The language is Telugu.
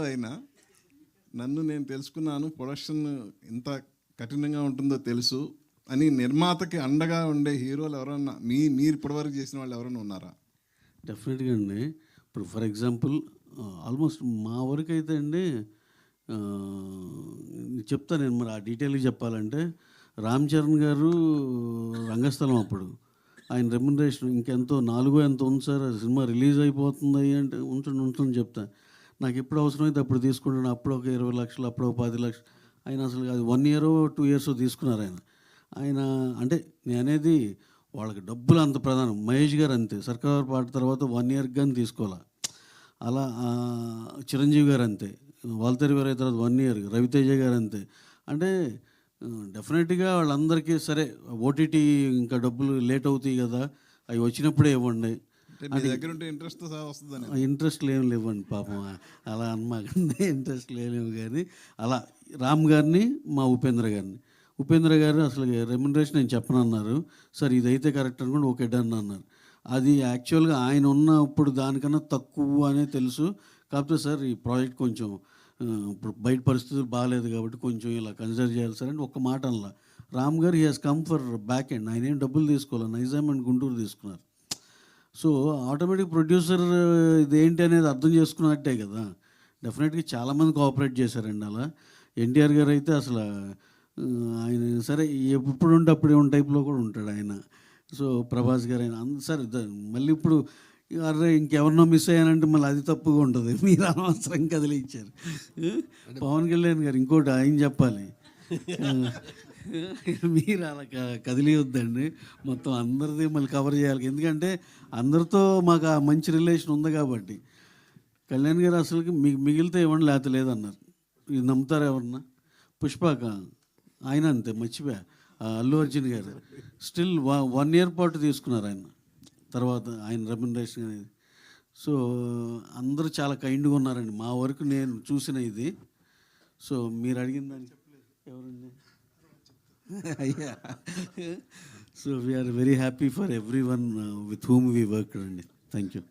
అయినా నన్ను నేను తెలుసుకున్నాను, ప్రొడక్షన్ ఎంత కఠినంగా ఉంటుందో తెలుసు అని నిర్మాతకి అండగా ఉండే హీరోలు ఎవరన్నా మీరు ఇప్పటివరకు చేసిన వాళ్ళు ఎవరైనా ఉన్నారా? డెఫినెట్గా అండి. ఇప్పుడు ఫర్ ఎగ్జాంపుల్ ఆల్మోస్ట్ మా వరకు అయితే అండి, చెప్తాను నేను. మరి ఆ డీటెయిల్గా చెప్పాలంటే రామ్ చరణ్ గారు రంగస్థలం అప్పుడు ఆయన రెమ్యునరేషన్ ఇంకెంతో 4 ఎంతో ఉంది సార్, సినిమా రిలీజ్ అయిపోతుంది అంటే ఉంచండి చెప్తా. నాకు ఎప్పుడు అవసరమైతే అప్పుడు తీసుకుంటాను. అప్పుడు ఒక 20 లక్షలు, అప్పుడు ఒక 10 లక్షలు. ఆయన అసలు అది 1 ఇయర్ 2 ఇయర్స్ తీసుకున్నారు ఆయన. ఆయన అంటే నేను అనేది వాళ్ళకి డబ్బులు అంత ప్రధానం. మహేష్ గారు అంతే, సర్కార్ పాట తర్వాత 1 ఇయర్కి కానీ తీసుకోవాలా. అలా చిరంజీవి గారు అంతే, వాల్తేరు వీరయ్య తర్వాత 1 ఇయర్, రవితేజ గారు అంతే. అంటే డెఫినెట్గా వాళ్ళందరికీ సరే ఓటీటీ ఇంకా డబ్బులు లేట్ అవుతాయి కదా, అవి వచ్చినప్పుడే ఇవ్వండి. దగ్గర ఉంటే ఇంట్రెస్ట్ వస్తుందని. ఇంట్రెస్ట్ లేవు లేవండి పాపం, అలా అనమాకండి. ఇంట్రెస్ట్ లేవు కానీ అలా రామ్ గారిని, మా ఉపేంద్ర గారు అసలు రెమ్యునరేషన్ నేను చెప్పనన్నారు. సార్ ఇదైతే కరెక్ట్ అనుకోండి, ఓకే డన్ అన్నారు. అది యాక్చువల్గా ఆయన ఉన్నప్పుడు దానికన్నా తక్కువ అనే తెలుసు. కాకపోతే సార్ ఈ ప్రాజెక్ట్ కొంచెం ఇప్పుడు బయట పరిస్థితులు బాగాలేదు కాబట్టి కొంచెం ఇలా కన్సిడర్ చేయాలి సార్ అంటే ఒక్క మాట అనలా. రామ్ గారు he has come for back end. ఆయన ఏం డబ్బులు తీసుకోవాలి, నైజాం అండ్ గుంటూరు తీసుకున్నారు. సో ఆటోమేటిక్ ప్రొడ్యూసర్ ఇదేంటి అనేది అర్థం చేసుకున్నట్టే కదా. డెఫినెట్గా చాలామంది కోఆపరేట్ చేశారండి అలా. ఎన్టీఆర్ గారు అయితే అసలు ఆయన సరే ఎప్పుడు ఉంటే అప్పుడే ఉన్న టైప్లో కూడా ఉంటాడు ఆయన. సో ప్రభాస్ గారు ఆయన సరే మళ్ళీ ఇప్పుడు అరే ఇంకెవరినో మిస్ అయ్యానంటే మళ్ళీ అది తప్పుగా ఉంటుంది. మీరు అనవసరం కదిలిచ్చారు. పవన్ కళ్యాణ్ గారు ఇంకోటి ఆయన చెప్పాలి, మీరు అలా కదిలియొద్దండి. మొత్తం అందరిది మళ్ళీ కవర్ చేయాలి. ఎందుకంటే అందరితో మాకు ఆ మంచి రిలేషన్ ఉంది కాబట్టి. కళ్యాణ్ గారు అసలుకి మిగిలితే ఇవ్వండి లేకపోతే లేదన్నారు. ఇది నమ్ముతారు ఎవరన్నా? పుష్పక ఆయన అంతే, మర్చిపోయా. అల్లు అర్జున్ గారు స్టిల్ 1 ఇయర్ పాటు తీసుకున్నారు ఆయన. తర్వాత ఆయన రెమ్యునరేషన్ అనేది. సో అందరూ చాలా కైండ్గా ఉన్నారండి మా వరకు నేను చూసిన ఇది. సో మీరు అడిగిన దానికి ఎవరండి అయ్యా. So we are very happy for every one with whom we work అండి. Thank you.